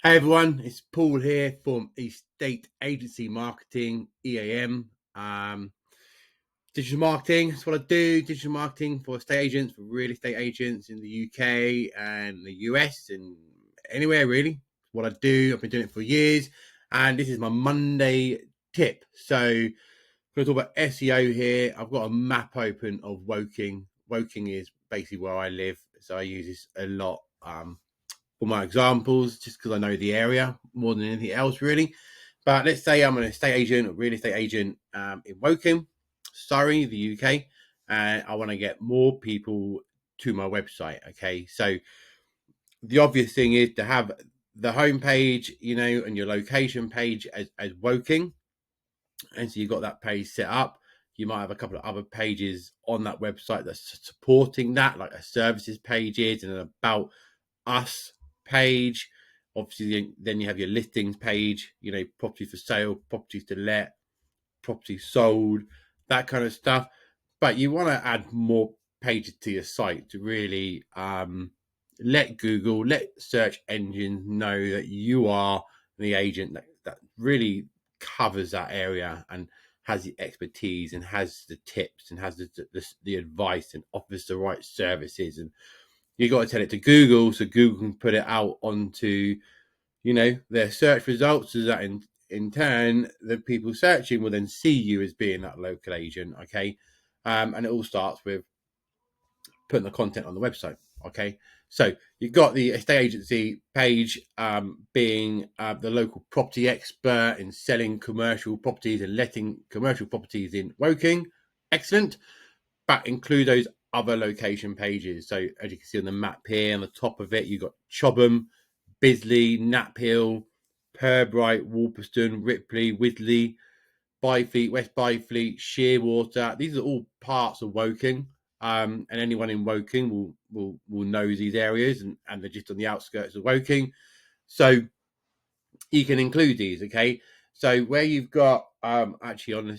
Hey everyone, it's Paul here from Estate Agency Marketing, EAM. Digital marketing, that's what I do. Digital marketing for estate agents, for real estate agents in the UK and the US and anywhere really. What I do, I've been doing it for years. And this is my Monday tip. So I'm going to talk about SEO here. I've got a map open of Woking. Woking is basically where I live. So I use this a lot. For my examples, just because I know the area more than anything else, really. But let's say I'm an estate agent, a real estate agent in Woking, Surrey, the UK, and I want to get more people to my website. Okay, so the obvious thing is to have the homepage, and your location page as Woking, and so you've got that page set up. You might have a couple of other pages on that website that's supporting that, like a services pages and an about us page. Obviously, then you have your listings page, property for sale, properties to let, property sold, that kind of stuff. But you want to add more pages to your site to really let Google, let search engines know that you are the agent that really covers that area and has the expertise and has the tips and has the advice and offers the right services. And you got to tell it to Google so Google can put it out onto, their search results, so that in turn, the people searching will then see you as being that local agent. Okay. And it all starts with putting the content on the website. Okay. So you've got the estate agency page being the local property expert in selling commercial properties and letting commercial properties in Woking. Excellent. But include those other location pages. So as you can see on the map here, on the top of it, you've got Chobham, Bisley, Knaphill, Purbright, Walperston, Ripley, Wisley, Byfleet, West Byfleet, Shearwater. These are all parts of Woking. And anyone in Woking will know these areas, and they're just on the outskirts of Woking. So you can include these, okay? So where you've got actually on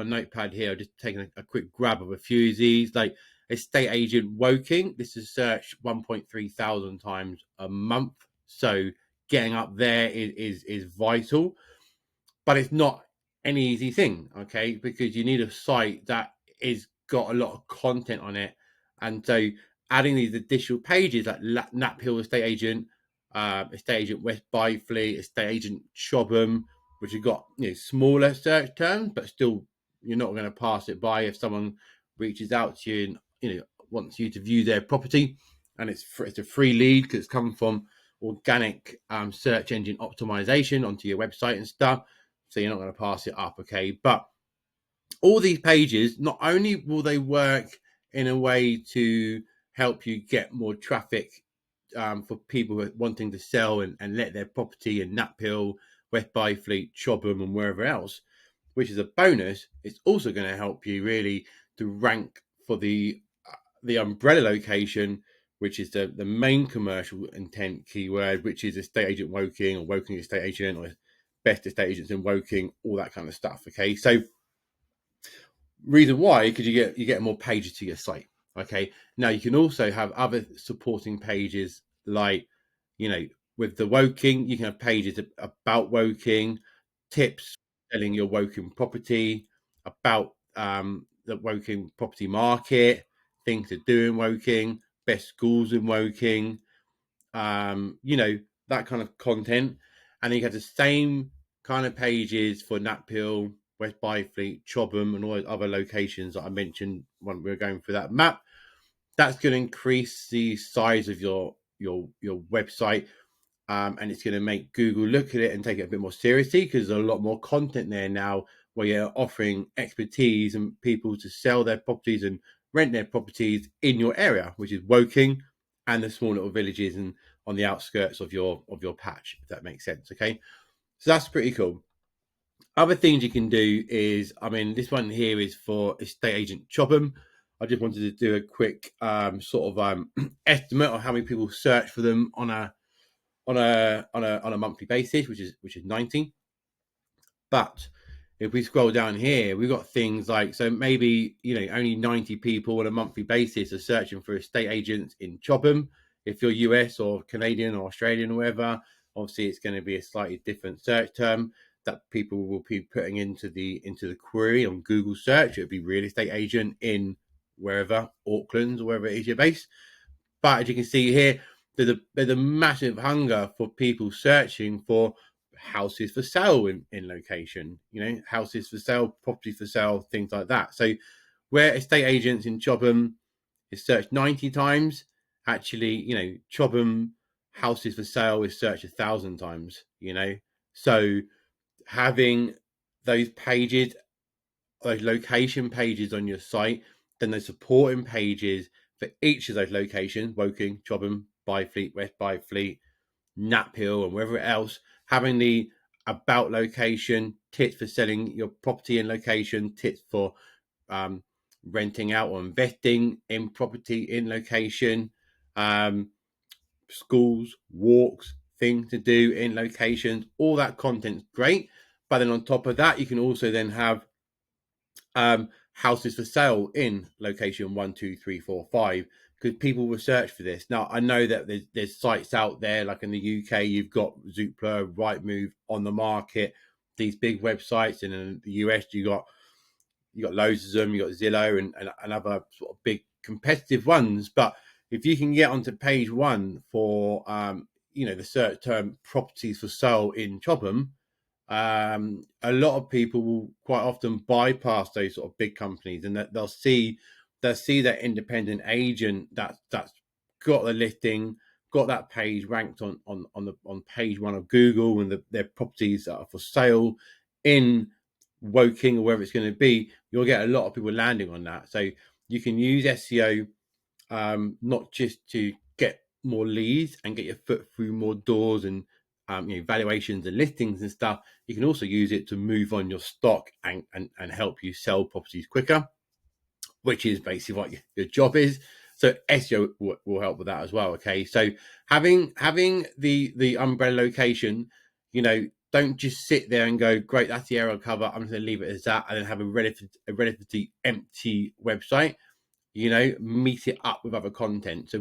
a notepad here, I've just taken a quick grab of a few of these, like estate agent Woking. This is searched 1.3 thousand times a month. So getting up there is vital, but it's not an easy thing, okay? Because you need a site that is got a lot of content on it, and so adding these additional pages like Knaphill estate agent, estate agent West Byfleet, estate agent Chobham, which have got smaller search terms, but still you're not going to pass it by if someone reaches out to you and wants you to view their property, and it's a free lead because it's come from organic search engine optimization onto your website and stuff. So you're not going to pass it up, okay? But all these pages, not only will they work in a way to help you get more traffic for people wanting to sell and let their property in Knaphill, West Byfleet, Chobham, and wherever else, which is a bonus. It's also going to help you really to rank for the umbrella location, which is the main commercial intent keyword, which is estate agent Woking or Woking estate agent or best estate agents in Woking, all that kind of stuff. Okay, so reason why, because you get more pages to your site. Okay, now you can also have other supporting pages like with the Woking, you can have pages about Woking, tips selling your Woking property, about the Woking property market, things to do in Woking, best schools in Woking, that kind of content. And then you have the same kind of pages for Knaphill, West Byfleet, Chobham, and all those other locations that I mentioned when we were going through that map. That's going to increase the size of your website, and it's going to make Google look at it and take it a bit more seriously because there's a lot more content there now where you're offering expertise and people to sell their properties and rent their properties in your area, which is Woking and the small little villages and on the outskirts of your patch, if that makes sense. Okay, so that's pretty cool. Other things you can do is, this one here is for estate agent Chobham. I just wanted to do a quick estimate of how many people search for them on a monthly basis, which is 90. But if we scroll down here, we've got things like, so maybe only 90 people on a monthly basis are searching for estate agents in Chobham. If you're US or Canadian or Australian or whatever, Obviously, it's going to be a slightly different search term that people will be putting into the query on Google search. It would be real estate agent in wherever, Auckland or wherever it is you're based. But as you can see here, there's a massive hunger for people searching for houses for sale in location, houses for sale, property for sale, things like that. So where estate agents in Chobham is searched 90 times, actually, Chobham houses for sale is searched 1,000 times, So having those pages, those location pages on your site, then those supporting pages for each of those locations, Woking, Chobham, Byfleet, West Byfleet, Nap Hill, and wherever else, having the about location, tips for selling your property in location, tips for renting out or investing in property in location, schools, walks, things to do in locations, all that content's great. But then on top of that, you can also then have houses for sale in location 1, 2, 3, 4, 5, because people will search for this. Now, I know that there's sites out there, like in the UK, you've got Zoopla, Rightmove, On the Market, these big websites, and in the US, you got loads of them. You got Zillow and other sort of big competitive ones. But if you can get onto page one for the search term properties for sale in Chobham, a lot of people will quite often bypass those sort of big companies, and that they'll see that independent agent that's got the listing, got that page ranked on page one of Google, and their properties that are for sale in Woking or wherever it's going to be. You'll get a lot of people landing on that. So you can use SEO not just to get more leads and get your foot through more doors and valuations and listings and stuff. You can also use it to move on your stock and help you sell properties quicker, which is basically what your job is. So SEO will help with that as well. Okay, so having the umbrella location, don't just sit there and go, great, that's the area cover, I'm just going to leave it as that, and then have a relatively empty website. Meet it up with other content. So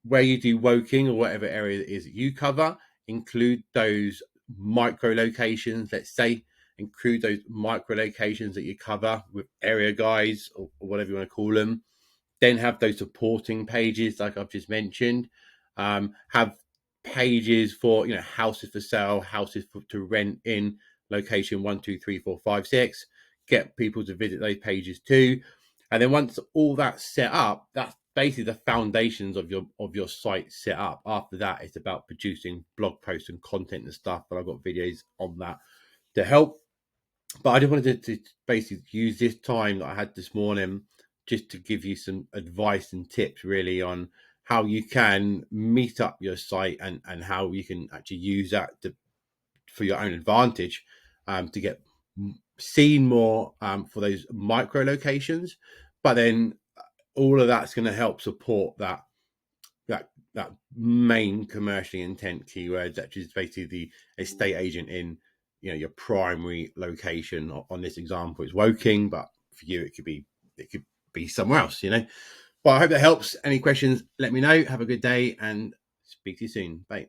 where you do Woking or whatever area it is that you cover, include those micro locations, let's say, include those micro locations that you cover with area guides or whatever you want to call them. Then have those supporting pages like I've just mentioned. Have pages for houses for sale, houses to rent in location 1, 2, 3, 4, 5, 6. Get people to visit those pages too. And then once all that's set up, that's basically the foundations of your site set up. After that, it's about producing blog posts and content and stuff. But I've got videos on that to help. But I just wanted to basically use this time that I had this morning just to give you some advice and tips really on how you can meet up your site and how you can actually use that for your own advantage, to get seen more for those micro locations. But then all of that's going to help support that main commercially intent keywords, that is basically the estate agent in your primary location. On this example, it's Woking, but for you it could be somewhere else. Well, I hope that helps. Any questions, let me know. Have a good day and speak to you soon. Bye.